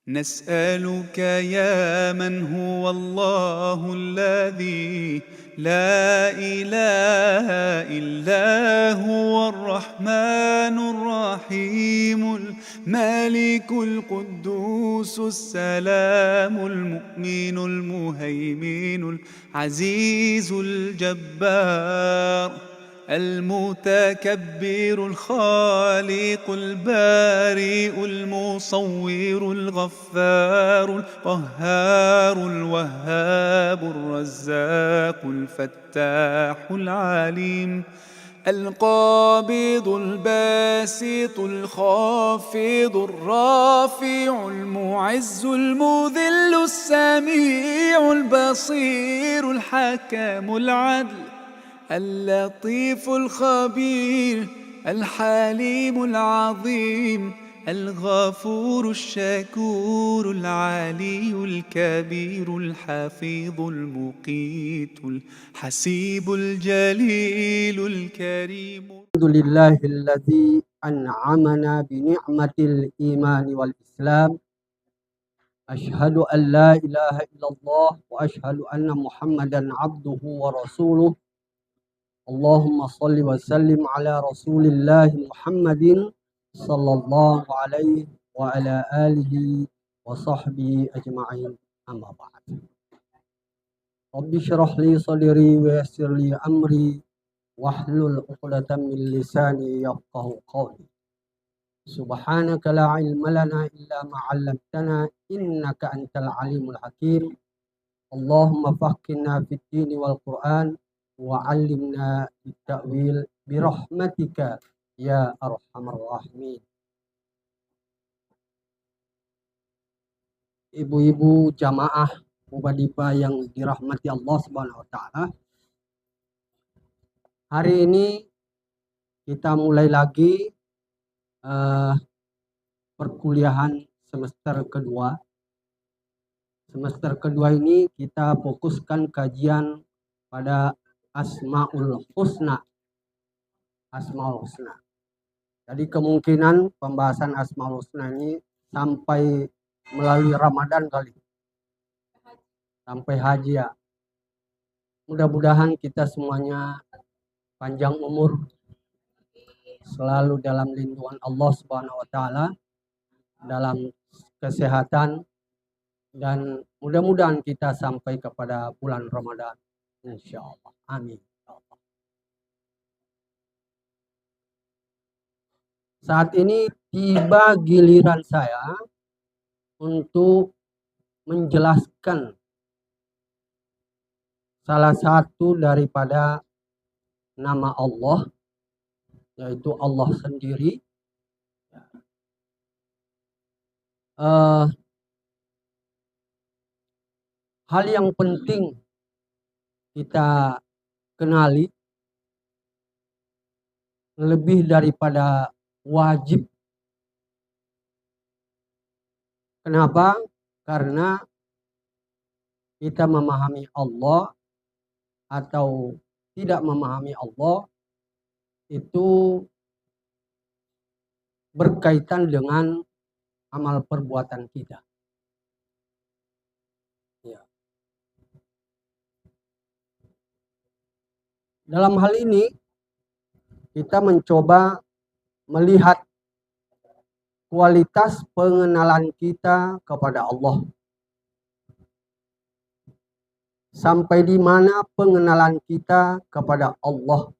نسألك يا من هو الله الذي لا إله إلا هو الرحمن الرحيم الملك القدوس السلام المؤمن المهيمن العزيز الجبار المتكبر الخالق البارئ المصور الغفار القهار الوهاب الرزاق الفتاح العليم القابض الباسط الخافض الرافع المعز المذل السميع البصير الحكم العدل اللطيف الخبير الحليم العظيم الغفور الشكور العلي الكبير الحفيظ المقيت الحسيب الجليل الكريم. الحمد لله الذي أنعمنا بنعمة الإيمان والإسلام. أشهد أن لا إله إلا الله وأشهد أن محمدا عبده ورسوله. اللهم صل وسلم على رسول الله محمد صلى الله عليه وعلى آله وصحبه أجمعين. أما بعد. رب اشرح لي صدري ويسر لي أمري واحلل عقدة من لساني يفقه قولي. سبحانك لا علم لنا إلا ما علمتنا إنك أنت العليم الحكيم. اللهم فقهنا في الدين والقرآن وعلمنا التأويل برحمتك يا أرحم الراحمين. Ibu-ibu jamaah mubadiba yang dirahmati Allah Subhanahu wa taala. Hari ini kita mulai lagi perkuliahan semester kedua. Semester kedua ini kita fokuskan kajian pada Asmaul Husna. Asmaul Husna. Jadi kemungkinan pembahasan Asmaul Husna ini sampai melalui Ramadan kali. Sampai haji ya. Mudah-mudahan kita semuanya panjang umur, selalu dalam lindungan Allah Subhanahu wa taala, dalam kesehatan, dan mudah-mudahan kita sampai kepada bulan Ramadan, insya Allah. Amin. Saat ini tiba giliran saya untuk menjelaskan salah satu daripada nama Allah, yaitu Allah sendiri. Hal yang penting kita kenali, lebih daripada wajib. Kenapa? Karena kita memahami Allah atau tidak memahami Allah itu berkaitan dengan amal perbuatan kita. Ya. Dalam hal ini kita mencoba melihat kualitas pengenalan kita kepada Allah. Sampai di mana pengenalan kita kepada Allah.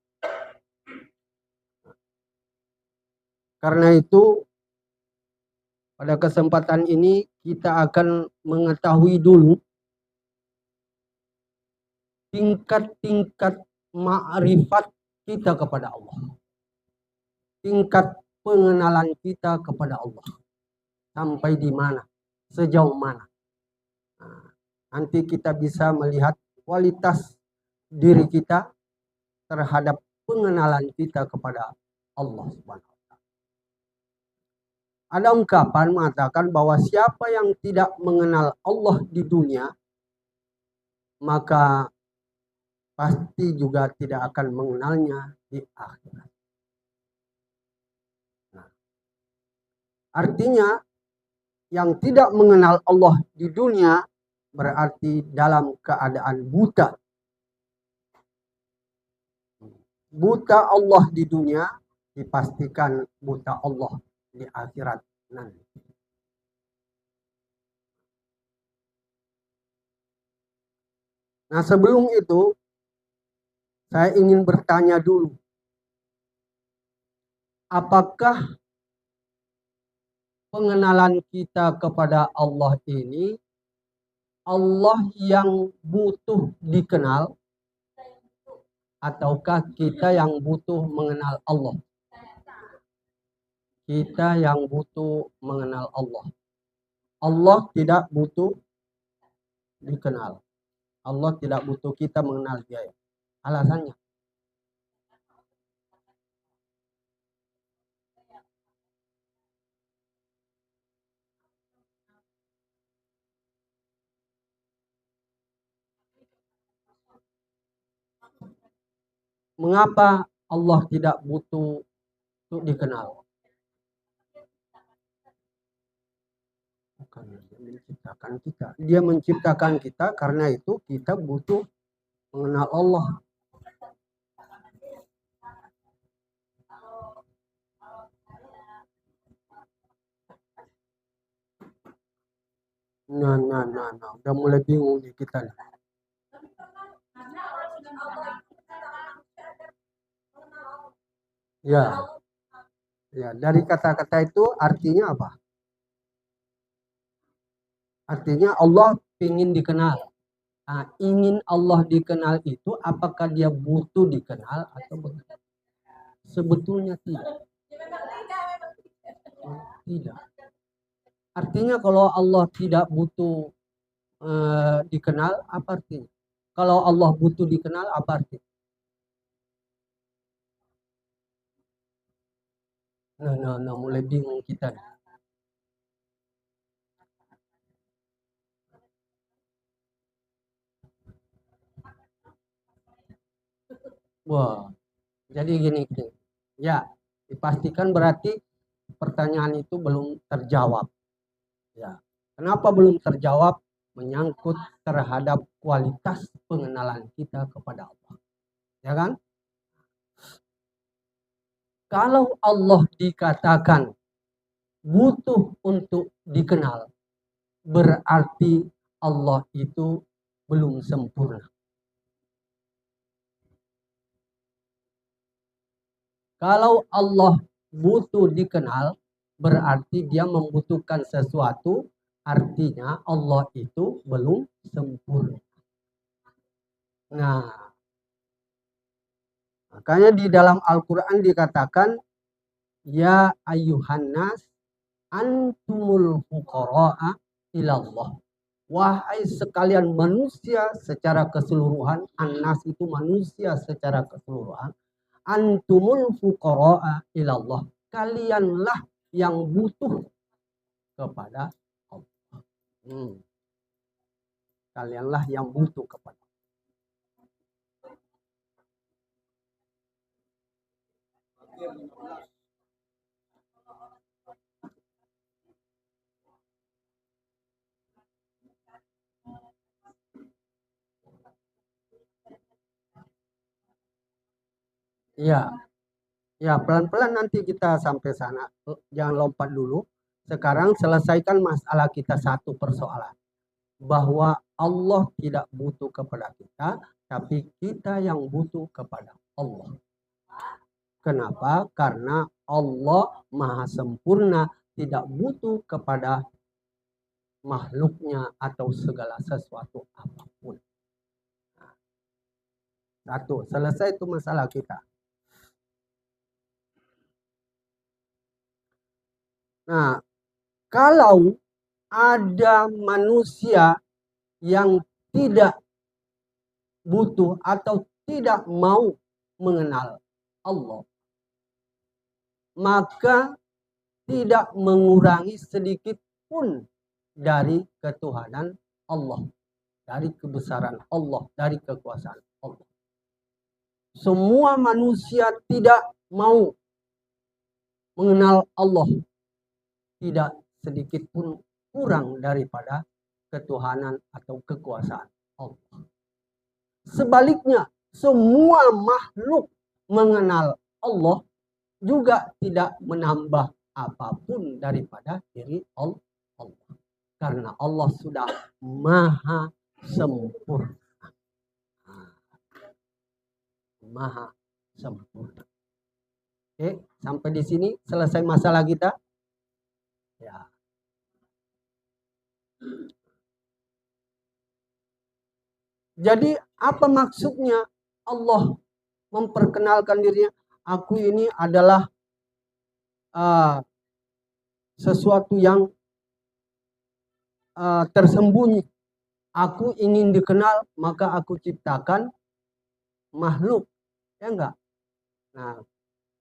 Karena itu pada kesempatan ini kita akan mengetahui dulu tingkat-tingkat ma'rifat kita kepada Allah. Tingkat pengenalan kita kepada Allah. Sampai di mana? Sejauh mana? Nanti kita bisa melihat kualitas diri kita terhadap pengenalan kita kepada Allah Subhanahu wa taala. Ada ungkapan mengatakan bahwa siapa yang tidak mengenal Allah di dunia, maka pasti juga tidak akan mengenalnya di akhirat. Nah, artinya yang tidak mengenal Allah di dunia berarti dalam keadaan buta. Buta Allah di dunia dipastikan buta Allah di akhirat nanti. Nah, sebelum itu saya ingin bertanya dulu. Apakah pengenalan kita kepada Allah ini Allah yang butuh dikenal ataukah kita yang butuh mengenal Allah? Kita yang butuh mengenal Allah. Allah tidak butuh dikenal. Allah tidak butuh kita mengenal Dia. Alasannya? Mengapa Allah tidak butuh untuk dikenal? Bukan Dia menciptakan kita. Dia menciptakan kita, karena itu kita butuh mengenal Allah. Nah. Udah mulai bingung nih kita nih. Ya, dari kata-kata itu artinya apa? Artinya Allah ingin dikenal. Nah, ingin Allah dikenal itu apakah dia butuh dikenal atau bukan? Sebetulnya tidak. Tidak. Artinya kalau Allah tidak butuh dikenal, apa artinya? Kalau Allah butuh dikenal, apa artinya? Nah, mulai bingung kita. Wah, jadi gini. Ya, dipastikan berarti pertanyaan itu belum terjawab. Ya, kenapa belum terjawab? Menyangkut terhadap kualitas pengenalan kita kepada Allah. Ya kan? Kalau Allah dikatakan butuh untuk dikenal, berarti Allah itu belum sempurna. Kalau Allah butuh dikenal, berarti dia membutuhkan sesuatu, artinya Allah itu belum sempurna. Nah, makanya di dalam Al-Quran dikatakan, ya ayyuhan nas antumul fuqara'a ilallah. Wahai sekalian manusia secara keseluruhan, an-nas itu manusia secara keseluruhan, antumul fuqara'a ilallah. Kalianlah yang butuh kepada Allah. Kalianlah yang butuh kepada Allah. Ya, pelan-pelan nanti kita sampai sana. Jangan lompat dulu. Sekarang selesaikan masalah kita satu persoalan. Bahwa Allah tidak butuh kepada kita, tapi kita yang butuh kepada Allah. Kenapa? Karena Allah maha sempurna, tidak butuh kepada makhluknya atau segala sesuatu apapun. Satu, selesai itu masalah kita. Nah, kalau ada manusia yang tidak butuh atau tidak mau mengenal Allah, maka tidak mengurangi sedikit pun dari ketuhanan Allah, dari kebesaran Allah, dari kekuasaan Allah. Semua manusia tidak mau mengenal Allah, tidak sedikit pun kurang daripada ketuhanan atau kekuasaan Allah. Sebaliknya, semua makhluk mengenal Allah juga tidak menambah apapun daripada diri Allah. Karena Allah sudah maha sempurna. Maha sempurna. Oke, sampai di sini selesai masalah kita. Ya. Jadi apa maksudnya Allah memperkenalkan dirinya? Aku ini adalah sesuatu yang tersembunyi. Aku ingin dikenal, maka aku ciptakan makhluk. Ya enggak? Nah,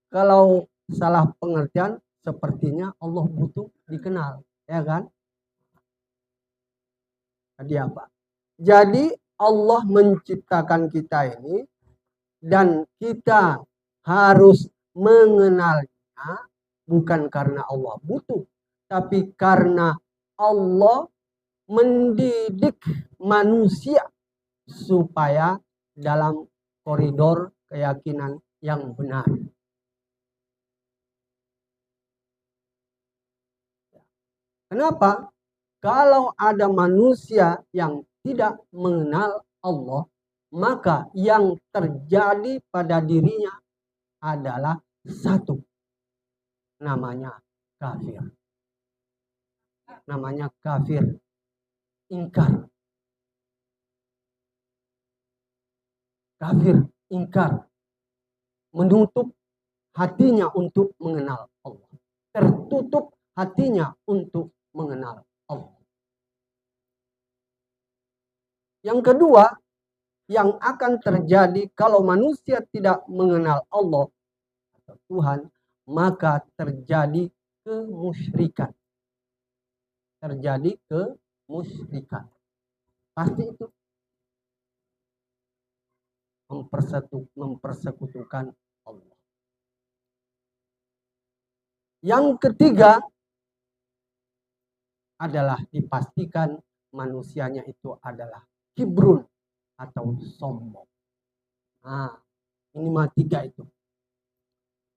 kalau salah pengertian, sepertinya Allah butuh dikenal. Ya kan? Jadi apa? Jadi Allah menciptakan kita ini dan kita harus mengenalnya bukan karena Allah butuh, tapi karena Allah mendidik manusia supaya dalam koridor keyakinan yang benar. Kenapa? Kalau ada manusia yang tidak mengenal Allah, maka yang terjadi pada dirinya adalah satu, namanya kafir. Namanya kafir, ingkar. Kafir, ingkar, menutup hatinya untuk mengenal Allah. Tertutup hatinya untuk mengenal Allah. Yang kedua, yang akan terjadi kalau manusia tidak mengenal Allah atau Tuhan, maka terjadi kemusyrikan. Terjadi kemusyrikan. Pasti itu. Mempersekutukan Allah. Yang ketiga adalah dipastikan manusianya itu adalah kibrun atau sombong. Nah, ini mah tiga itu.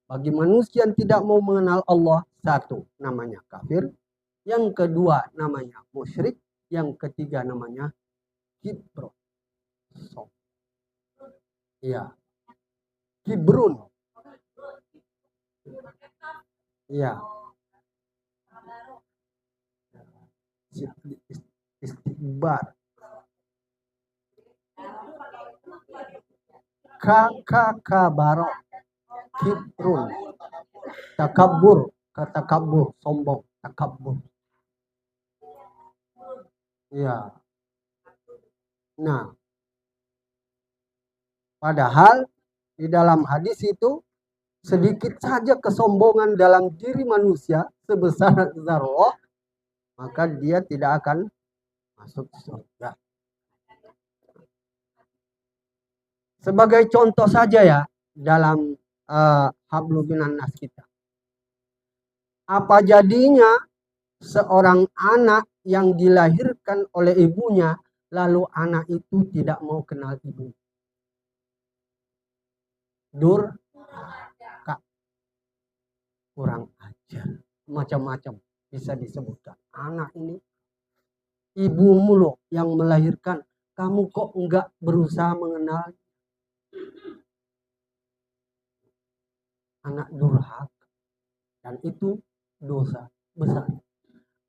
Bagi manusia yang tidak mau mengenal Allah, satu namanya kafir, yang kedua namanya musyrik, yang ketiga namanya kibrun. Sombong. Iya. Kibrun. Iya. Istikbar. Kabaro. Kibrun. Takabur. Takabur. Sombong. Takabur. Iya. Nah. Padahal di dalam hadis itu sedikit saja kesombongan dalam diri manusia sebesar zarah, maka dia tidak akan masuk surga. Sebagai contoh saja ya dalam hablum minan nas kita. Apa jadinya seorang anak yang dilahirkan oleh ibunya lalu anak itu tidak mau kenal ibu? Durhaka, kurang ajar, macam-macam bisa disebutkan. Anak ini ibumu loh yang melahirkan, kamu kok enggak berusaha mengenal? Anak durhaka, dan itu dosa besar.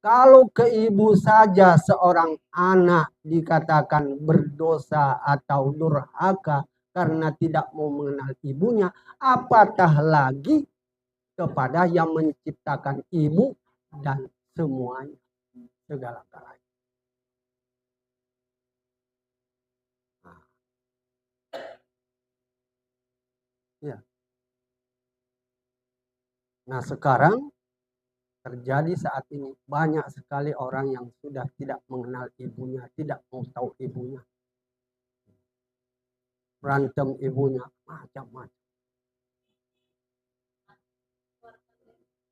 Kalau ke ibu saja seorang anak dikatakan berdosa atau durhaka karena tidak mau mengenal ibunya, apatah lagi kepada yang menciptakan ibu dan semuanya, segala-galanya. Ya. Nah, sekarang terjadi saat ini banyak sekali orang yang sudah tidak mengenal ibunya, tidak mau tahu ibunya. Berantem ibunya, macam-macam.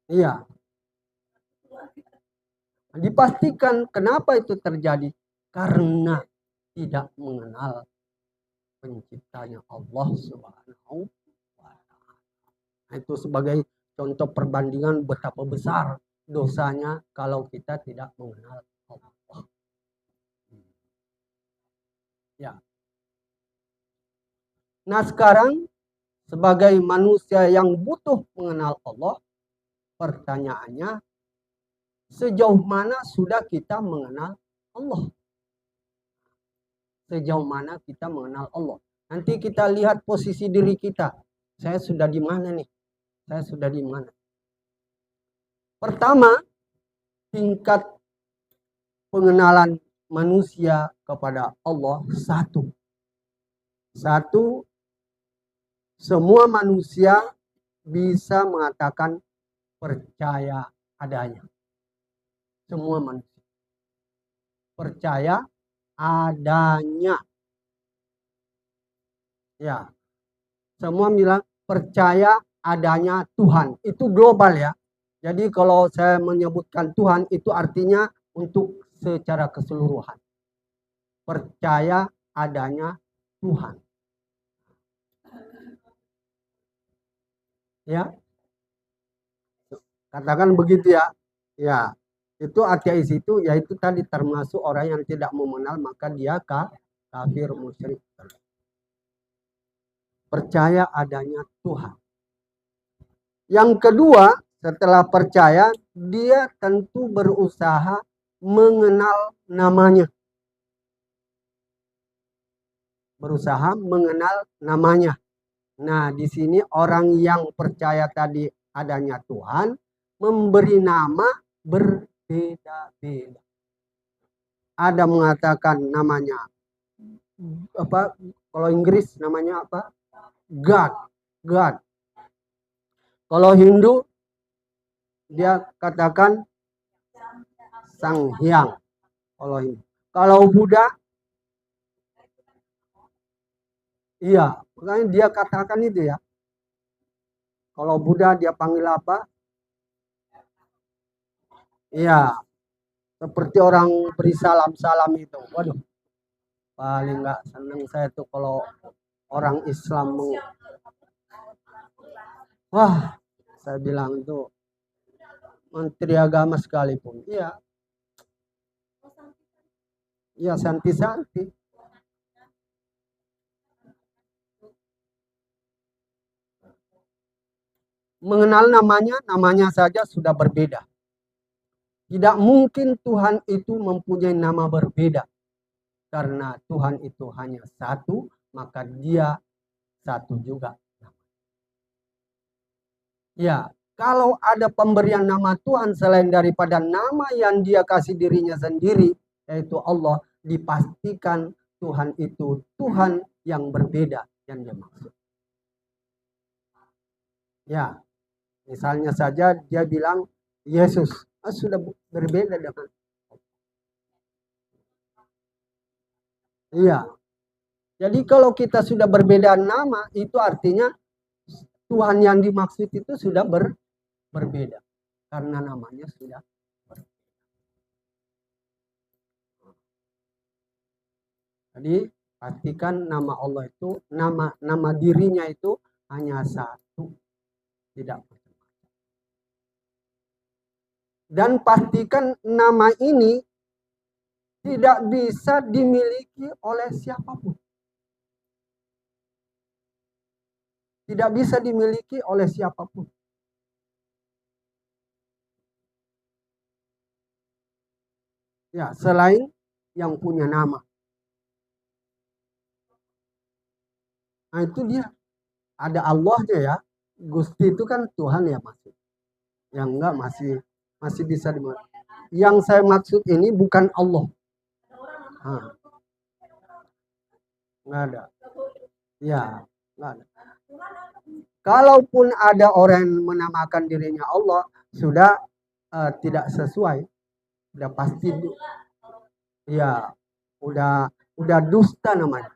Iya. Dipastikan kenapa itu terjadi? Karena tidak mengenal penciptanya Allah Subhanahu wa Ta'ala. Itu sebagai contoh perbandingan betapa besar dosanya kalau kita tidak mengenal Allah. Ya. Nah, sekarang sebagai manusia yang butuh mengenal Allah, pertanyaannya, sejauh mana sudah kita mengenal Allah? Sejauh mana kita mengenal Allah? Nanti kita lihat posisi diri kita. Saya sudah di mana nih? Saya sudah di mana? Pertama, tingkat pengenalan manusia kepada Allah satu. Satu, semua manusia bisa mengatakan percaya adanya. Semua manusia percaya adanya. Ya, semua bilang percaya adanya Tuhan. Itu global ya. Jadi kalau saya menyebutkan Tuhan itu artinya untuk secara keseluruhan. Percaya adanya Tuhan. Ya. Katakan begitu ya. Ya. Itu ateis itu yaitu tadi termasuk orang yang tidak mengenal maka dia kafir musyrik. Percaya adanya Tuhan. Yang kedua, setelah percaya, dia tentu berusaha mengenal namanya. Berusaha mengenal namanya. Nah, di sini orang yang percaya tadi adanya Tuhan memberi nama berbeda-beda. Ada mengatakan namanya apa? Kalau Inggris namanya apa? God. God. Kalau Hindu dia katakan Sang Hyang. Kalau Hindu. Kalau Buddha, iya, makanya dia katakan itu ya. Kalau Buddha dia panggil apa? Iya, seperti orang beri salam-salam itu. Waduh, paling nggak seneng saya tuh kalau orang Islam wah, saya bilang itu menteri agama sekalipun. Iya, iya santi-santi. Mengenal namanya saja sudah berbeda. Tidak mungkin Tuhan itu mempunyai nama berbeda. Karena Tuhan itu hanya satu, maka dia satu juga. Ya, kalau ada pemberian nama Tuhan selain daripada nama yang dia kasih dirinya sendiri, yaitu Allah, dipastikan Tuhan itu Tuhan yang berbeda yang dia maksud. Ya, misalnya saja dia bilang Yesus, sudah berbeda dengan. Iya. Jadi kalau kita sudah berbeda nama, itu artinya Tuhan yang dimaksud itu sudah berbeda. Karena namanya sudah berbeda. Jadi pastikan nama Allah itu, nama dirinya itu hanya satu. Tidak macam-macam. Dan pastikan nama ini tidak bisa dimiliki oleh siapapun. Tidak bisa dimiliki oleh siapapun. Ya, selain yang punya nama. Nah, itu dia. Ada Allahnya ya. Gusti itu kan Tuhan ya maksud. Yang enggak masih bisa dimulai. Yang saya maksud ini bukan Allah. Enggak ada. Ya, enggak ada. Kalaupun ada orang yang menamakan dirinya Allah, sudah tidak sesuai. Sudah pasti. Ya, udah dusta namanya.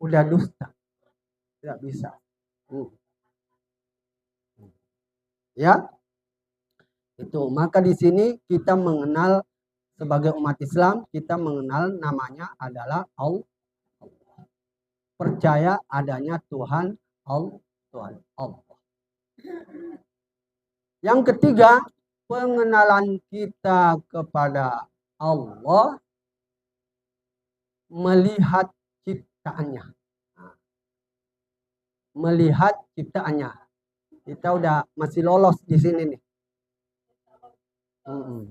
Udah dusta. Tidak bisa. Ya. Itu. Maka di sini kita mengenal Sebagai umat Islam, kita mengenal namanya adalah Allah. Percaya adanya Tuhan Allah. Yang ketiga, pengenalan kita kepada Allah melihat ciptaannya. Melihat ciptaannya. Kita udah masih lolos di sini nih.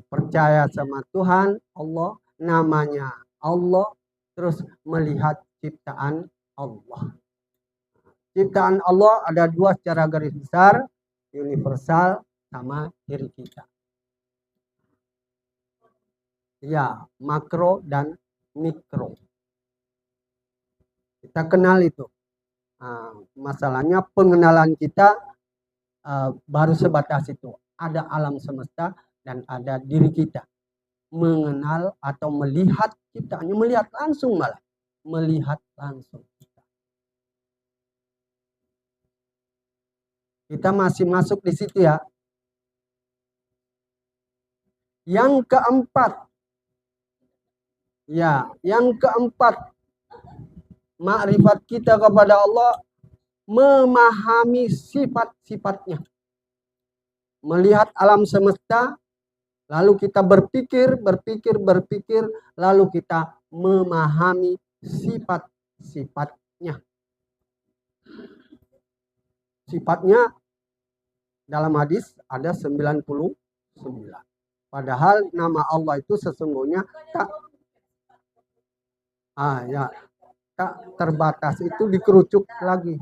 Percaya sama Tuhan Allah, namanya Allah, terus melihat ciptaan Allah. Ciptaan Allah ada dua secara garis besar, universal sama diri kita. Ya, makro dan mikro. Kita kenal itu. Masalahnya pengenalan kita baru sebatas itu. Ada alam semesta dan ada diri kita. Mengenal atau melihat ciptaannya, melihat langsung malah. Melihat langsung. Kita masih masuk di situ ya. Yang keempat. Ya, yang keempat. Makrifat kita kepada Allah, memahami sifat-sifatnya. Melihat alam semesta, lalu kita berpikir, lalu kita memahami sifat-sifatnya. Sifatnya dalam hadis ada 99. Padahal nama Allah itu sesungguhnya tak terbatas, itu dikerucut lagi.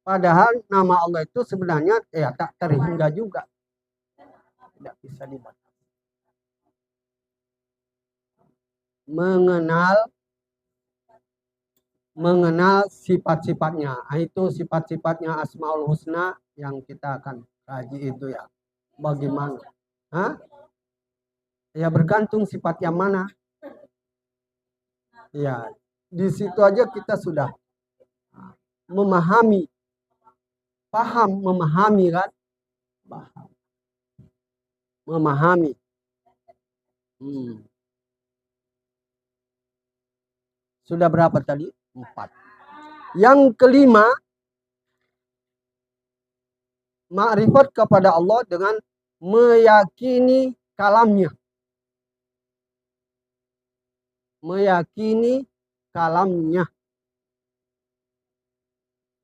Padahal nama Allah itu sebenarnya tak terhingga juga. Tidak bisa dibatas. Mengenal sifat-sifatnya. Itu sifat-sifatnya Asmaul Husna yang kita akan kaji itu ya. Bagaimana? Ya bergantung sifat yang mana. Ya, di situ aja kita sudah memahami. Paham, memahami kan? Paham. Memahami. Sudah berapa tadi? 4. Yang kelima, makrifat kepada Allah dengan meyakini kalamnya. Meyakini kalamnya.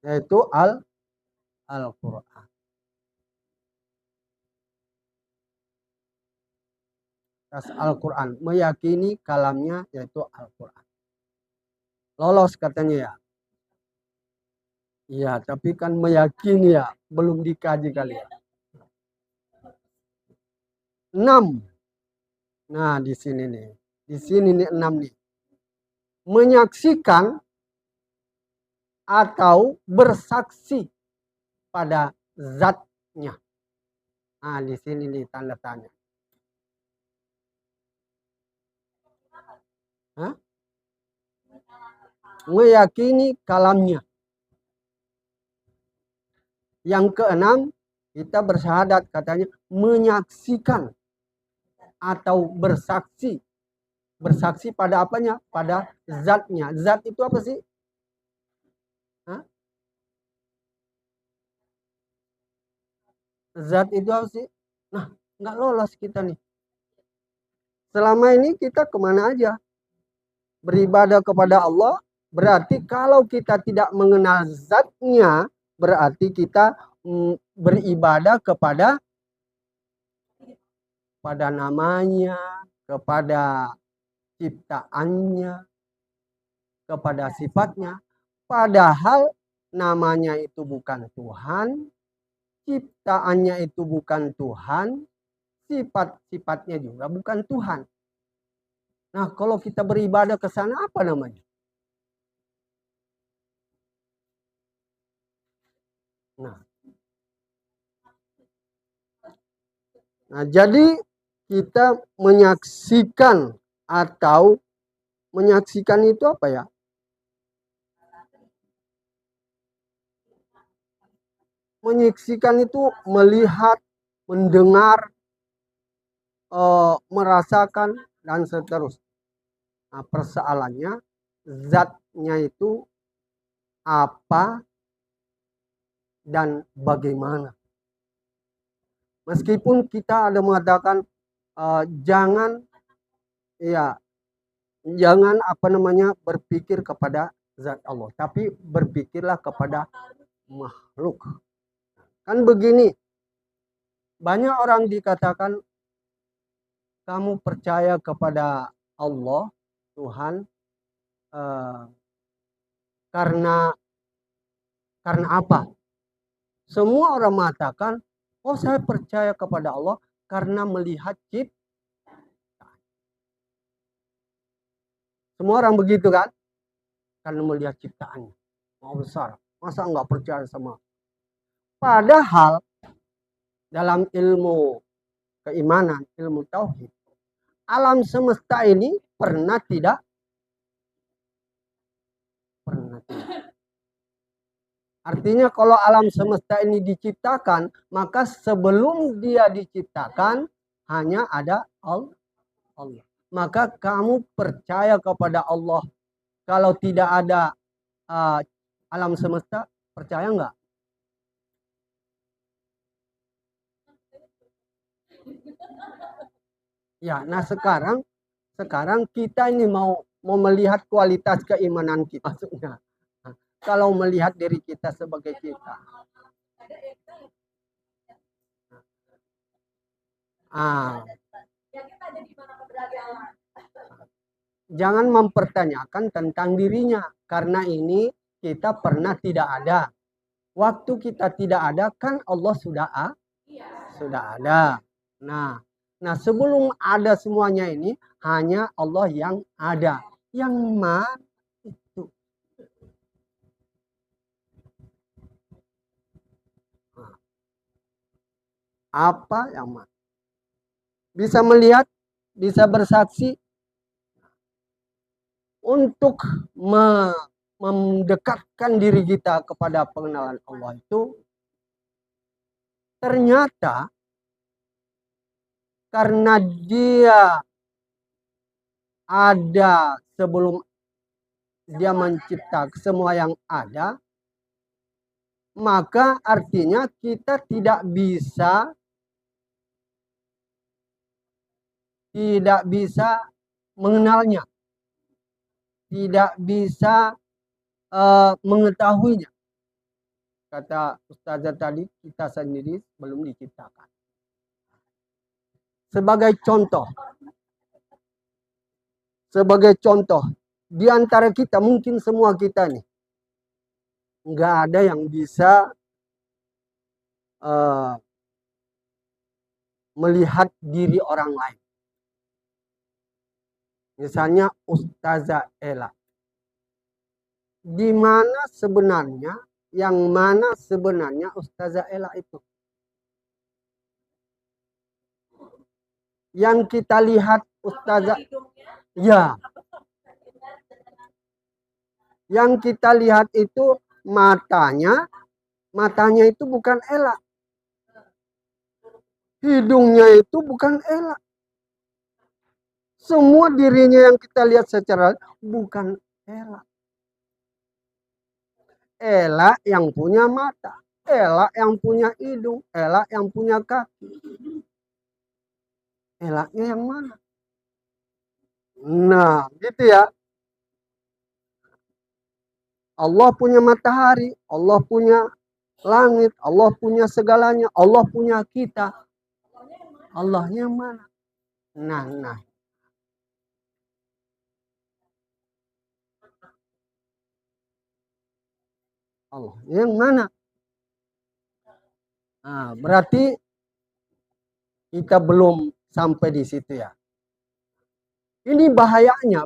Yaitu Al-Quran. Al-Quran. Meyakini kalamnya yaitu Al-Quran. Lolos katanya ya. Iya, tapi kan meyakini ya, belum dikaji kali ya. 6. Nah, di sini nih. Di sini nih 6 nih. Menyaksikan atau bersaksi pada zatnya. Nah, di sini nih tanda tanya. Meyakini kalamnya. Yang keenam, kita bersyahadat katanya menyaksikan atau bersaksi. Bersaksi pada apanya? Pada zatnya. Zat itu apa sih? Zat itu apa sih? Nah, nggak lolos kita nih. Selama ini kita kemana aja? Beribadah kepada Allah, berarti kalau kita tidak mengenal zatnya, berarti kita beribadah kepada namanya, kepada ciptaannya, kepada sifatnya. Padahal namanya itu bukan Tuhan, ciptaannya itu bukan Tuhan, sifat-sifatnya juga bukan Tuhan. Nah, kalau kita beribadah ke sana apa namanya? Nah, jadi kita menyaksikan atau menyaksikan itu apa ya? Menyaksikan itu melihat, mendengar, merasakan dan seterusnya. Nah, persoalannya zatnya itu apa dan bagaimana. Meskipun kita ada mengatakan jangan berpikir kepada zat Allah, tapi berpikirlah kepada makhluk. Kan begini, banyak orang dikatakan kamu percaya kepada Allah, Tuhan, karena apa? Semua orang mengatakan, oh saya percaya kepada Allah karena melihat ciptaan. Semua orang begitu kan? Karena melihat ciptaannya. Mau besar. Masa enggak percaya sama? Padahal dalam ilmu keimanan, ilmu tauhid, alam semesta ini pernah tidak? Pernah tidak. Artinya kalau alam semesta ini diciptakan, maka sebelum dia diciptakan hanya ada Allah. Maka kamu percaya kepada Allah. Kalau tidak ada alam semesta, percaya enggak? Ya, nah sekarang kita ini mau melihat kualitas keimanan kita. Maksudnya, kalau melihat diri kita sebagai kita. Jangan mempertanyakan tentang dirinya. Karena ini kita pernah tidak ada. Waktu kita tidak ada kan Allah sudah ada. Nah sebelum ada semuanya ini hanya Allah yang ada. Yang mana itu? Apa yang mana? Bisa melihat, bisa bersaksi untuk mendekatkan diri kita kepada pengenalan Allah itu ternyata karena dia ada sebelum dia mencipta semua yang ada, maka artinya kita tidak bisa mengenalnya, tidak bisa mengetahuinya. Kata Ustazah tadi, kita sendiri belum diciptakan. Sebagai contoh, di antara kita, mungkin semua kita nih, nggak ada yang bisa melihat diri orang lain. Misalnya Ustazah Ella. Di mana sebenarnya, yang mana sebenarnya Ustazah Ella itu? Yang kita lihat Ustazah, ya. Yang kita lihat itu matanya itu bukan Ella. Hidungnya itu bukan Ella. Semua dirinya yang kita lihat secara bukan Ella. Ella yang punya mata, Ella yang punya hidung, Ella yang punya kaki. Ella-nya yang mana? Nah, gitu ya. Allah punya matahari, Allah punya langit, Allah punya segalanya, Allah punya kita. Allahnya yang mana? Nah. Allah yang mana? Nah, berarti kita belum sampai di situ ya. Ini bahayanya.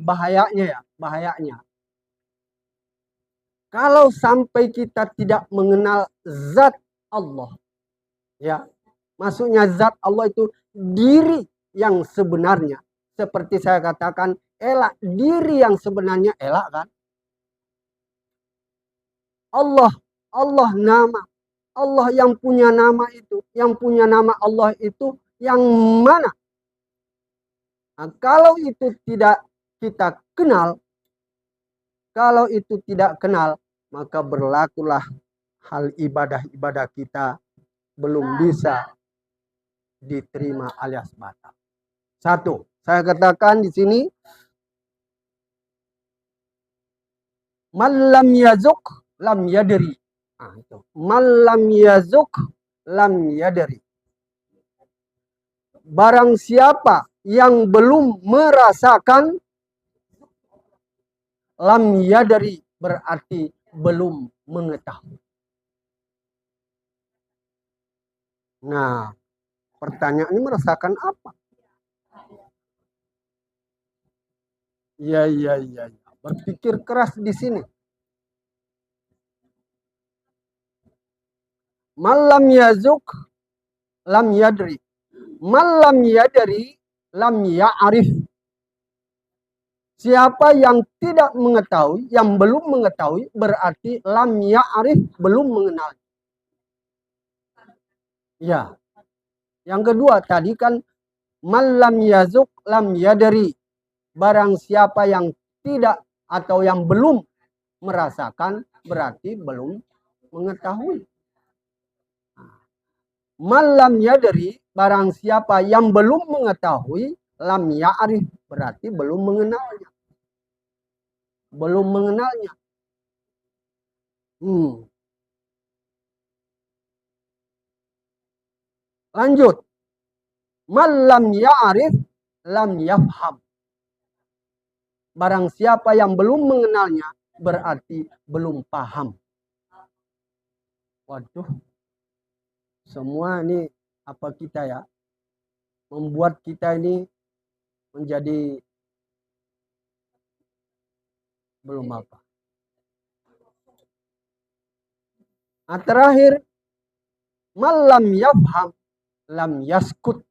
Kalau sampai kita tidak mengenal zat Allah, ya, maksudnya zat Allah itu diri yang sebenarnya. Seperti saya katakan, Ella, diri yang sebenarnya Ella kan? Allah nama. Allah yang punya nama itu. Yang punya nama Allah itu yang mana? Nah, kalau itu tidak kita kenal, maka berlakulah hal ibadah-ibadah kita belum bisa diterima alias batal. Satu, saya katakan di sini, man lam yazuk lam yadri. Nah, itu. Man lam yazuk lam yadri. Barang siapa yang belum merasakan, lam yadri berarti belum mengetahui. Nah, pertanyaan ini merasakan apa? Iya. Berpikir keras di sini. Malam yazuk lam yadri. Malam yadri lam ya'rif. Siapa yang tidak mengetahui, yang belum mengetahui, berarti lam ya'rif, belum mengenal. Ya. Yang kedua tadi kan malam yazuk lam yadri. Barang siapa yang tidak atau yang belum merasakan, berarti belum mengetahui. Malam yadri, barang siapa yang belum mengetahui, lam ya'rif, berarti belum mengenalnya. Belum mengenalnya. Lanjut. Malam ya'rif, lam yafham. Barang siapa yang belum mengenalnya, berarti belum paham. Waduh. Semua ini apa kita ya? Membuat kita ini menjadi belum apa. Nah, terakhir, malam yafham, lam yaskut.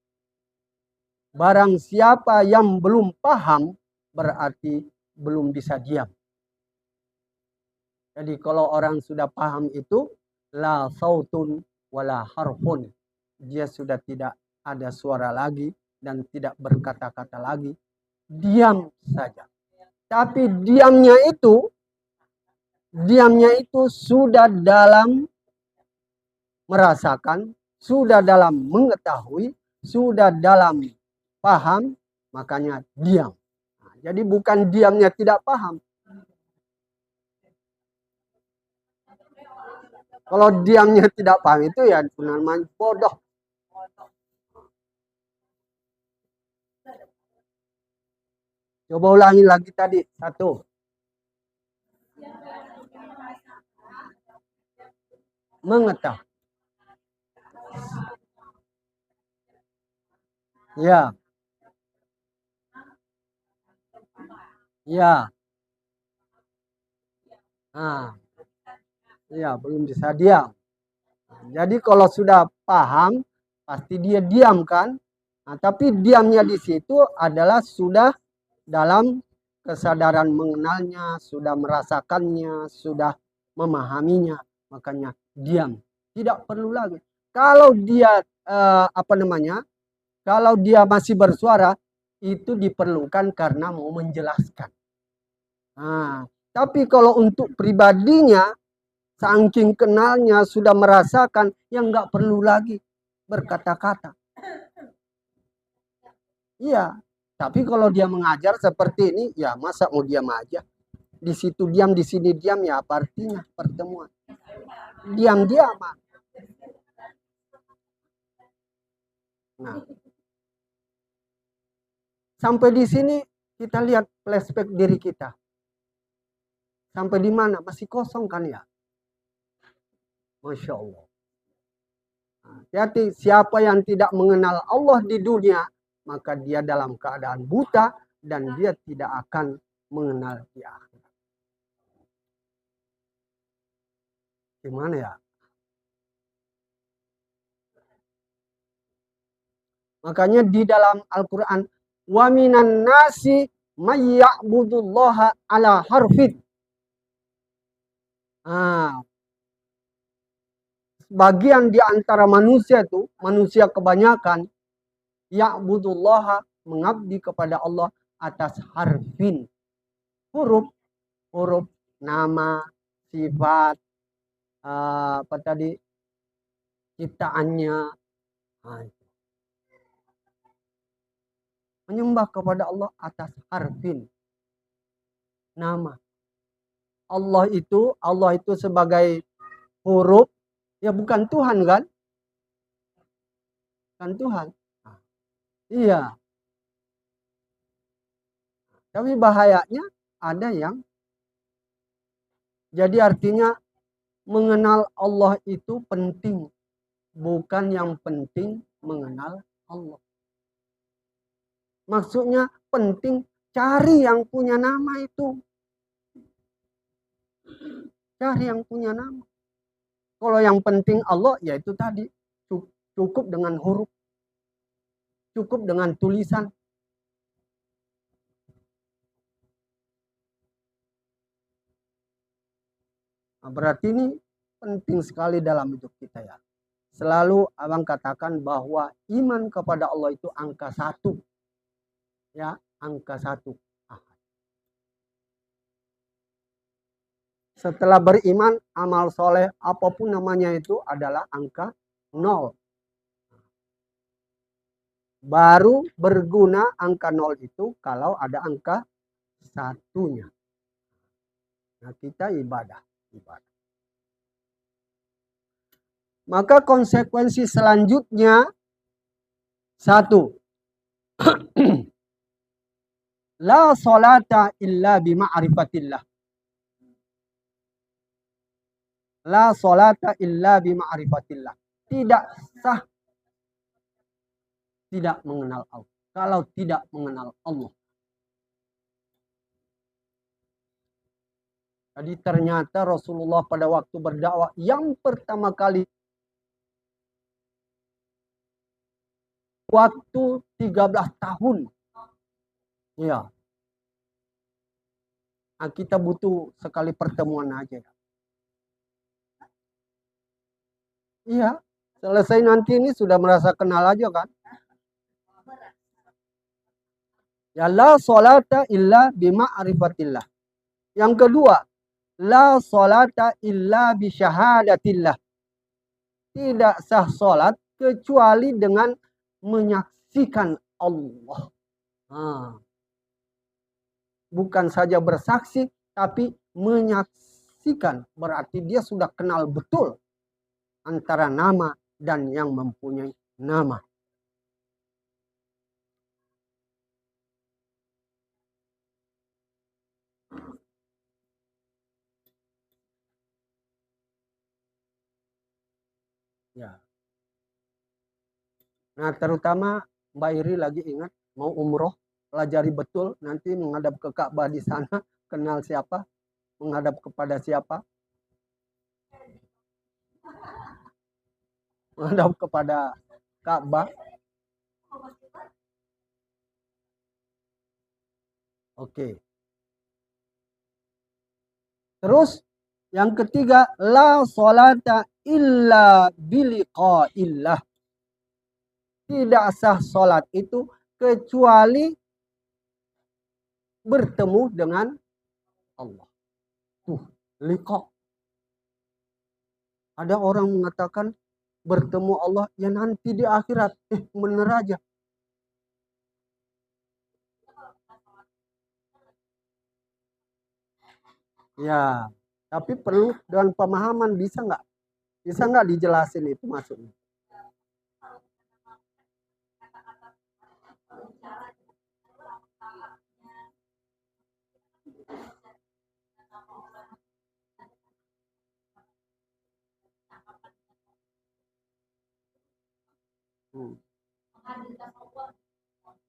Barang siapa yang belum paham, berarti belum bisa diam. Jadi kalau orang sudah paham itu, la sautun wala harfun. Dia sudah tidak ada suara lagi dan tidak berkata-kata lagi. Diam saja. Tapi diamnya itu sudah dalam merasakan, sudah dalam mengetahui, sudah dalam paham, makanya diam. Nah, jadi bukan diamnya tidak paham. Kalau diamnya tidak paham itu ya namanya bodoh. Coba ulangi lagi tadi. Satu. Mengetahui. Ya. Ya. Nah. Ya, belum bisa diam. Jadi kalau sudah paham, pasti dia diam kan? Nah, tapi diamnya di situ adalah sudah dalam kesadaran mengenalnya, sudah merasakannya, sudah memahaminya. Makanya diam. Tidak perlu lagi. Kalau dia kalau dia masih bersuara, itu diperlukan karena mau menjelaskan. Nah, tapi kalau untuk pribadinya, saking kenalnya sudah merasakan, yang nggak perlu lagi berkata-kata. Iya, tapi kalau dia mengajar seperti ini, ya masa mau diam aja. Di situ diam, di sini diam, ya apa artinya pertemuan? Diam-diam. Nah, sampai di sini kita lihat flashback diri kita. Sampai di mana? Masih kosong kan ya? Masya Allah. Hati-hati, siapa yang tidak mengenal Allah di dunia, maka dia dalam keadaan buta dan dia tidak akan mengenal di akhirat. Gimana ya? Makanya di dalam Al-Quran, wa minan nasi may ya'budullaha ala harfid. Bagian di antara manusia itu, manusia kebanyakan, ya'budullaha mengabdi kepada Allah atas harfin, huruf nama, sifat, apa tadi, ciptaannya. Menyembah kepada Allah atas harfin, nama. Allah itu sebagai huruf, ya bukan Tuhan kan? Bukan Tuhan. Iya. Tapi bahayanya ada yang jadi artinya mengenal Allah itu penting. Bukan yang penting mengenal Allah. Maksudnya penting cari yang punya nama itu. Cari yang punya nama. Kalau yang penting Allah, ya itu tadi. Cukup dengan huruf. Cukup dengan tulisan. Nah, berarti ini penting sekali dalam hidup kita ya. Selalu abang katakan bahwa iman kepada Allah itu angka 1. Ya, angka 1. Setelah beriman, amal soleh, apapun namanya itu adalah angka 0. Baru berguna angka 0 itu kalau ada angka 1-nya. Nah, kita ibadah. Maka konsekuensi selanjutnya 1. La sholata illa bima'rifatillah. La sholata illa bima'rifatillah. Tidak sah tidak mengenal Allah. Kalau tidak mengenal Allah. Jadi ternyata Rasulullah pada waktu berdakwah yang pertama kali waktu 13 tahun. Ya. Nah, kita butuh sekali pertemuan aja. Iya, selesai nanti ini sudah merasa kenal aja kan? Ya la sholata illa bima'rifatillah. Yang kedua, la sholata illa bisyahadatillah. Tidak sah sholat kecuali dengan menyaksikan Allah. Bukan saja bersaksi, tapi menyaksikan. Berarti dia sudah kenal betul antara nama dan yang mempunyai nama. Ya. Nah, terutama Mbak Iri lagi ingat mau umroh, pelajari betul nanti menghadap ke Ka'bah di sana, kenal siapa, menghadap kepada siapa. Menghadap kepada Ka'bah. Oke. Terus yang ketiga, la sholata illa biliqa'illah. Tidak sah sholat itu kecuali bertemu dengan Allah. Liqa. Ada orang mengatakan bertemu Allah ya nanti di akhirat. Bener aja. Ya, tapi perlu dengan pemahaman, bisa nggak? Bisa nggak dijelasin itu maksudnya?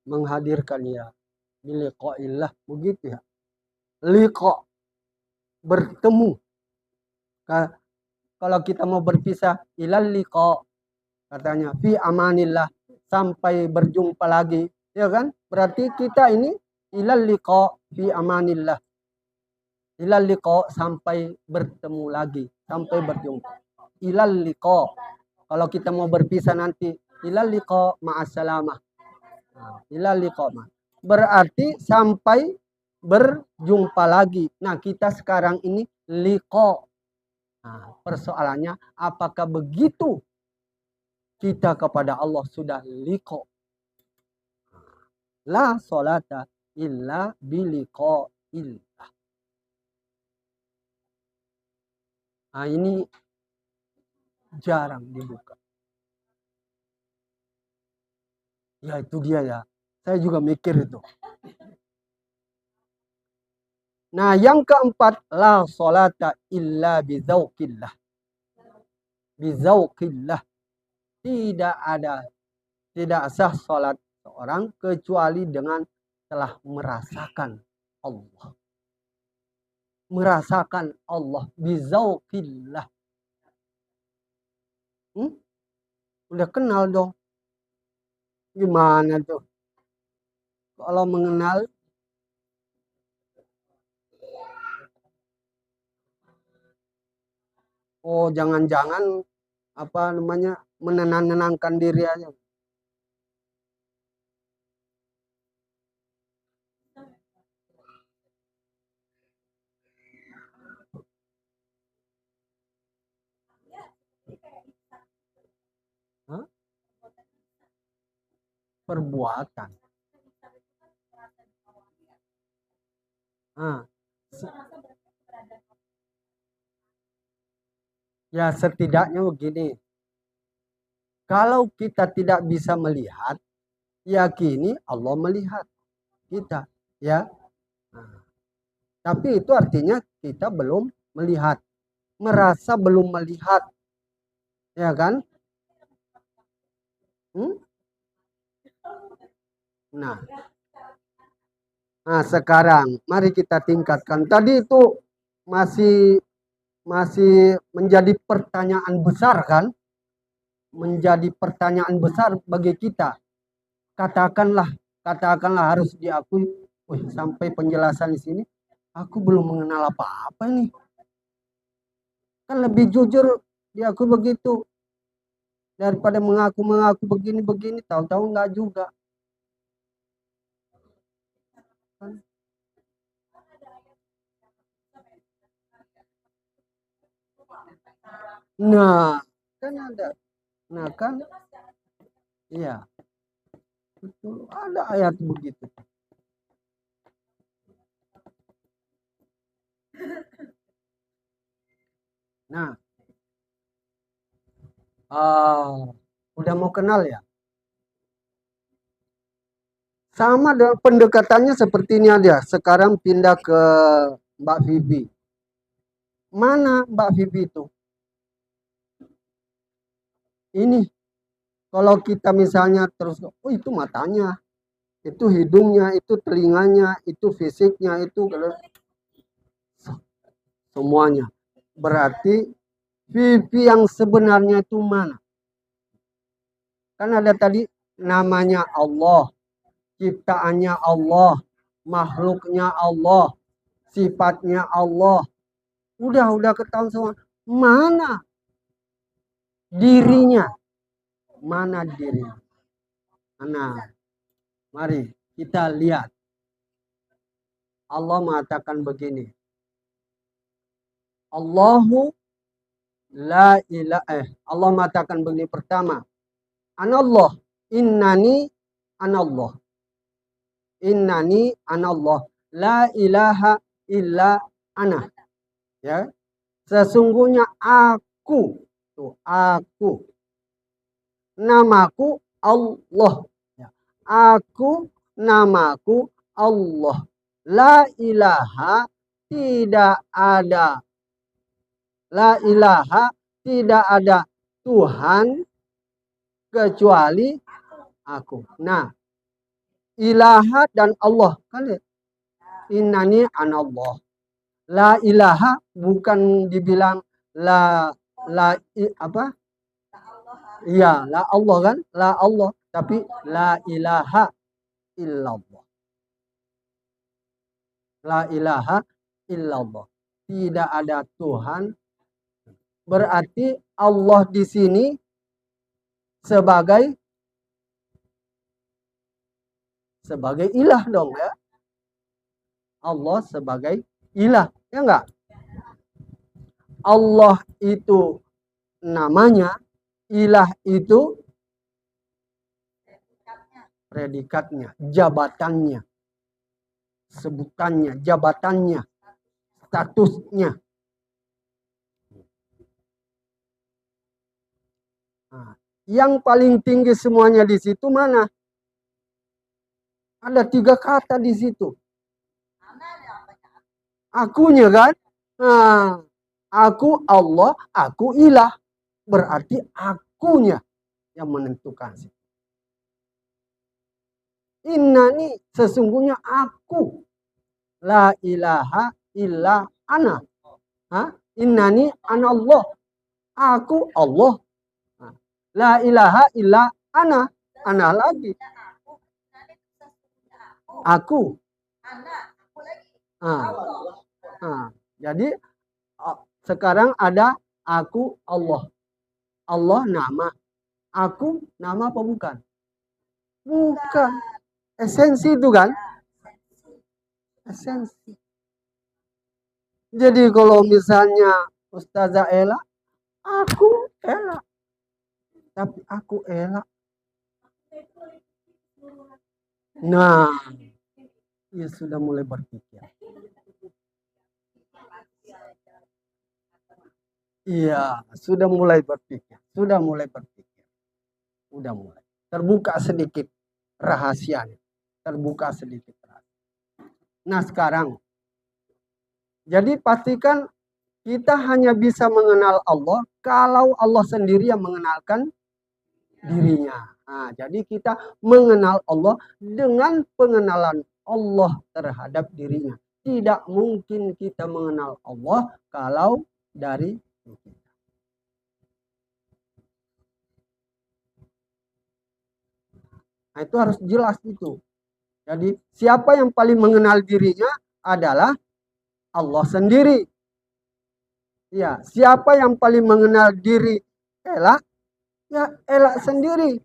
Menghadirkan ya. Biliqa'illah, begitu ya. Liqa, bertemu. Kalau kita mau berpisah, ilal liqa, katanya fi amanillah, sampai berjumpa lagi, ya kan? Berarti kita ini ilal liqa fi amanillah. Ilal liqa, sampai bertemu lagi, sampai berjumpa. Ilal liqa. Kalau kita mau berpisah nanti, ilal liqa ma'assalamah. Ila liqa. Berarti sampai berjumpa lagi. Nah, kita sekarang ini liqa. Nah, persoalannya apakah begitu kita kepada Allah sudah liqa? La sholata illa biliqa'illah. Nah, ini jarang dibuka. Ya itu dia ya. Saya juga mikir itu. Nah, yang keempat, la sholata illa bizauqillah. Bizauqillah. Tidak sah sholat seorang kecuali dengan telah merasakan Allah. Merasakan Allah bizauqillah. Udah kenal dong. Gimana tuh? Kalau mengenal jangan-jangan menenangkan diri aja. Hah? Perbuatan. Ya setidaknya begini. Kalau kita tidak bisa melihat, yakini Allah melihat kita, ya. Tapi itu artinya kita belum melihat, merasa belum melihat, ya kan? Nah, sekarang mari kita tingkatkan. Tadi itu masih menjadi pertanyaan besar kan? Menjadi pertanyaan besar bagi kita. Katakanlah harus diakui. Sampai penjelasan di sini, aku belum mengenal apa-apa nih. Kan lebih jujur diakui begitu daripada mengaku begini, tahu-tahu enggak juga. Nah, kan ada. Nah, kan iya. Betul, ada ayat begitu. Nah, udah mau kenal ya? Sama dengan pendekatannya seperti ini aja. Sekarang pindah ke Mbak Vivi. Mana Mbak Vivi itu? Ini. Kalau kita misalnya terus, itu matanya, itu hidungnya, itu telinganya, itu fisiknya, itu semuanya. Berarti Vivi yang sebenarnya itu mana? Kan ada tadi namanya Allah, ciptaannya Allah, makhluknya Allah, sifatnya Allah. Udah ketahuan semua. Mana dirinya? Mana dirinya? Nah, mari kita lihat. Allah mengatakan begini. Allahu la ilaha. Allah mengatakan begini pertama. Anallah, innani anallah. Innani anallah. La ilaha illa ana. Ya. Sesungguhnya aku. Tuh, aku. Namaku Allah. Ya. Aku, namaku Allah. La ilaha, tidak ada. La ilaha, tidak ada Tuhan kecuali aku. Nah, ilaha dan Allah kan innani anallah. La ilaha bukan dibilang la apa? Iya, la Allah kan? La Allah, tapi la ilaha illallah. La ilaha illallah. Tidak ada Tuhan. Berarti Allah di sini sebagai sebagai ilah dong ya. Allah sebagai ilah, ya enggak? Allah itu namanya, ilah itu predikatnya, jabatannya, sebutannya, jabatannya, statusnya. Nah, yang paling tinggi semuanya di situ mana? Ada 3 kata di situ. Akunya kan? Nah, aku Allah, aku ilah. Berarti akunya yang menentukan. Innani, sesungguhnya aku. La ilaha illa ana. Innani ana Allah. Aku Allah. La ilaha illa ana. Ana lagi. Aku. Jadi sekarang ada aku Allah. Allah nama. Aku nama apa bukan? Bukan. Esensi itu kan? Esensi. Jadi kalau misalnya Ustazah Ella, aku Ella. Tapi aku Ella. Nah, ya sudah mulai berpikir. Iya, sudah mulai berpikir. Sudah mulai. Terbuka sedikit rahasianya. Nah sekarang, jadi pastikan kita hanya bisa mengenal Allah kalau Allah sendiri yang mengenalkan dirinya. Nah, jadi kita mengenal Allah dengan pengenalan Allah terhadap dirinya. Tidak mungkin kita mengenal Allah kalau dari kita. Nah, itu harus jelas itu. Jadi siapa yang paling mengenal dirinya adalah Allah sendiri. Ya, siapa yang paling mengenal diri Ella? Ya, Ella sendiri.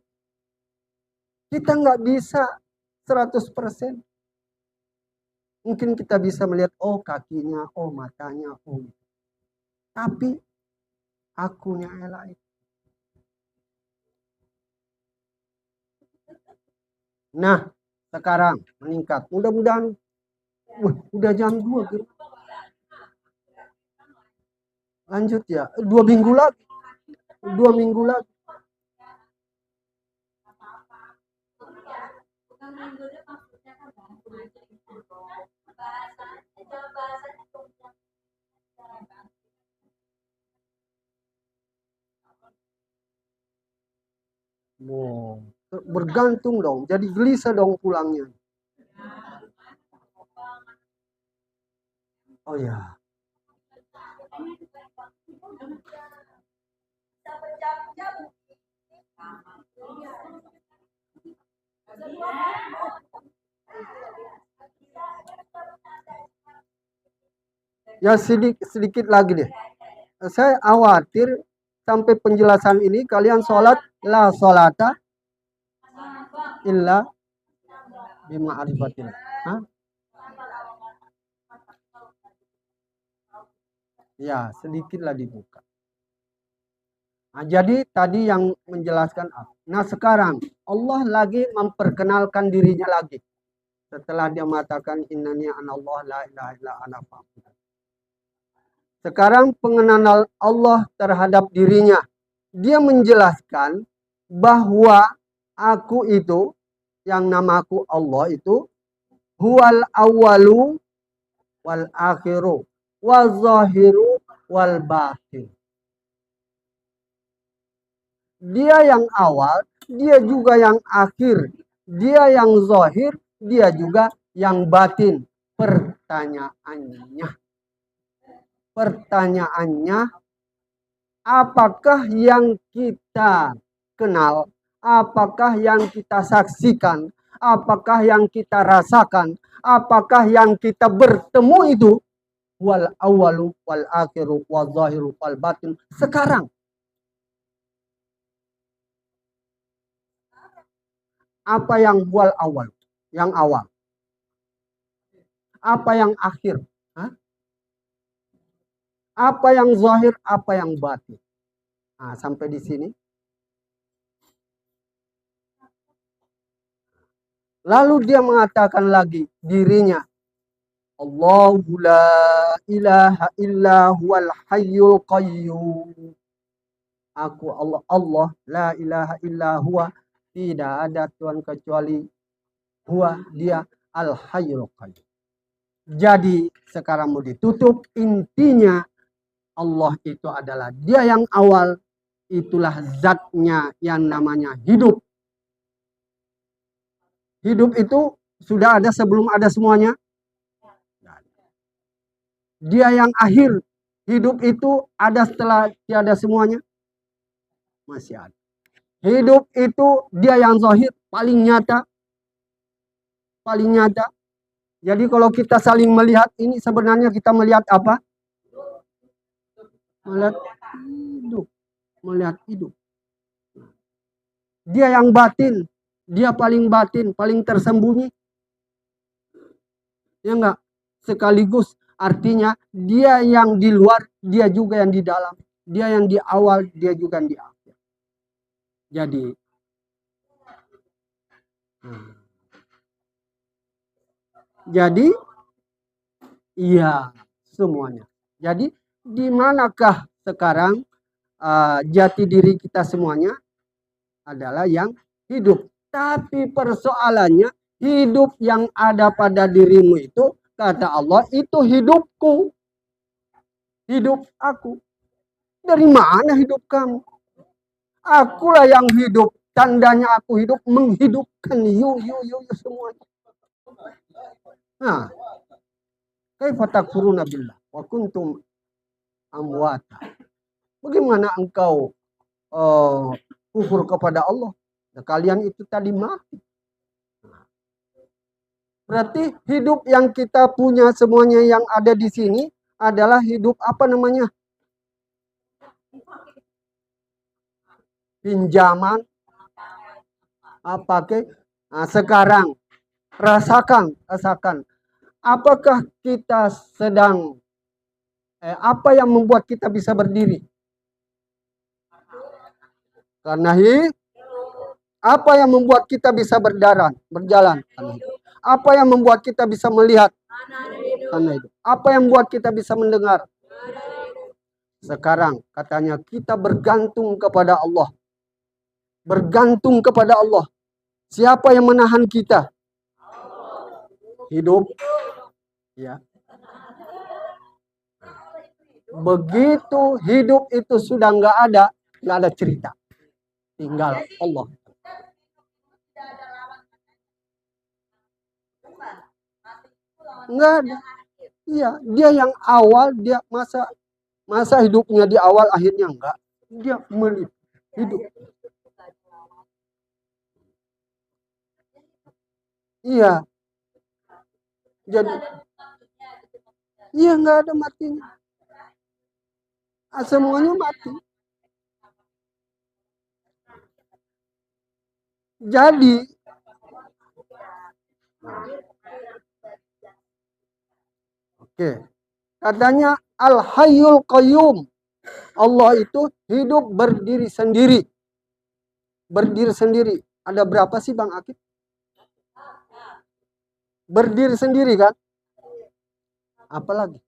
Kita nggak bisa 100%. Mungkin kita bisa melihat, oh kakinya, oh matanya, oh. Tapi akunya Ella itu. Nah, sekarang meningkat. Mudah-mudahan, udah jam 2. Lanjut ya, 2 minggu lagi. 2 minggu lagi. Wow, bergantung dong. Jadi gelisah dong pulangnya. Oh ya. Ya sedikit lagi deh. Saya khawatir sampai penjelasan ini kalian sholat la sholata illa bima'rifatillah. Ya, sedikitlah dibuka. Nah, jadi tadi yang menjelaskan apa? Nah, sekarang Allah lagi memperkenalkan dirinya lagi. Setelah dia mengatakan innani anallah la ilaha illa ana fa'budun. Sekarang pengenalan Allah terhadap dirinya. Dia menjelaskan bahwa aku itu, yang namaku Allah itu, huwal awwalu wal akhiru wal zahiru wal batin. Dia yang awal, dia juga yang akhir. Dia yang zahir, dia juga yang batin. Pertanyaannya, apakah yang kita kenal, apakah yang kita saksikan, apakah yang kita rasakan, apakah yang kita bertemu itu, wal awalu wal akhiru wal zahiru wal batin, sekarang. Apa yang wal awal? Yang awal. Apa yang akhir? Hah? Apa yang zahir, apa yang batin? Nah, sampai di sini. Lalu dia mengatakan lagi dirinya, Allahu la ilaha illa huwal hayyul qayyum. Aku Allah, Allah la ilaha illa huwa, tidak ada Tuhan kecuali huwa, dia al hayyul qayyum. Jadi sekarang mau ditutup, intinya Allah itu adalah dia yang awal, itulah zatnya yang namanya hidup. Hidup itu sudah ada sebelum ada semuanya. Dia yang akhir, hidup itu ada setelah tiada semuanya. Masih ada. Hidup itu dia yang zahir, paling nyata. Paling nyata. Jadi kalau kita saling melihat ini sebenarnya kita melihat apa? Melihat hidup. Melihat hidup. Dia yang batin. Dia paling batin, paling tersembunyi. Ya enggak? Sekaligus artinya dia yang di luar, dia juga yang di dalam. Dia yang di awal, dia juga yang di akhir. Jadi iya semuanya. Jadi di manakah sekarang jati diri kita semuanya adalah yang hidup. Tapi persoalannya hidup yang ada pada dirimu itu, kata Allah, itu hidupku. Hidup aku. Dari mana hidup kamu? Akulah yang hidup. Tandanya aku hidup, menghidupkan you semuanya. Nah, kaifa takfuruna billah wa kuntum amwata. Bagaimana engkau kufur kepada Allah? Nah, kalian itu tadi mati. Berarti hidup yang kita punya semuanya yang ada di sini adalah hidup apa namanya? Pinjaman. Apa ke? Nah, sekarang rasakan. Apakah kita sedang apa yang membuat kita bisa berdiri? Karena apa yang membuat kita bisa berjalan? Apa yang membuat kita bisa melihat? Karena itu. Apa yang membuat kita bisa mendengar? Sekarang katanya kita bergantung kepada Allah. Bergantung kepada Allah. Siapa yang menahan kita? Hidup. Ya. Begitu hidup itu sudah nggak ada cerita. Tinggal Allah. Nggak ada. Iya, dia yang awal, dia masa hidupnya di awal, akhirnya enggak. Dia hidup. Iya. Jadi, iya nggak ada matinya. Semuanya mati. Jadi, oke. Katanya Al-Hayyul Qayyum. Allah itu hidup berdiri sendiri. Berdiri sendiri. Ada berapa sih Bang Akib? Berdiri sendiri kan? Apalagi?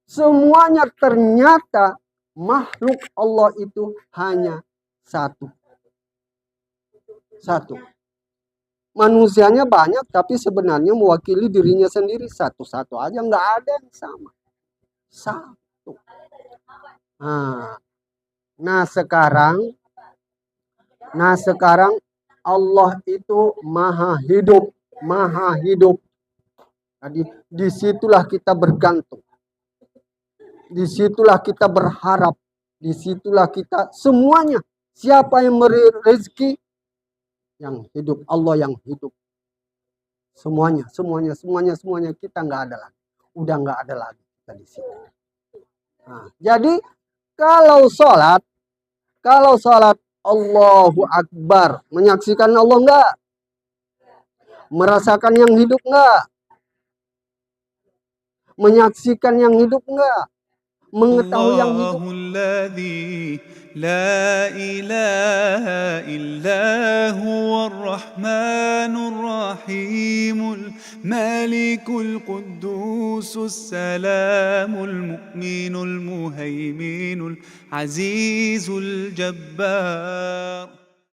Semuanya ternyata makhluk Allah itu hanya satu. Satu. Manusianya banyak tapi sebenarnya mewakili dirinya sendiri satu-satu aja, nggak ada yang sama. Satu. Nah sekarang Allah itu maha hidup. Jadi disitulah kita bergantung. Disitulah kita berharap. Disitulah kita semuanya. Siapa yang memberi rezeki? Yang hidup, Allah yang hidup. Semuanya kita nggak ada lagi. Udah nggak ada lagi kita di sini. Nah, jadi kalau sholat Allahu Akbar, menyaksikan Allah enggak? Merasakan yang hidup enggak? Menyaksikan yang hidup enggak? Mengetahui yang hidup? الله الذي لا إله إلا هو الرحمن الرحيم الملك القدوس السلام المؤمن المهيمن العزيز الجبار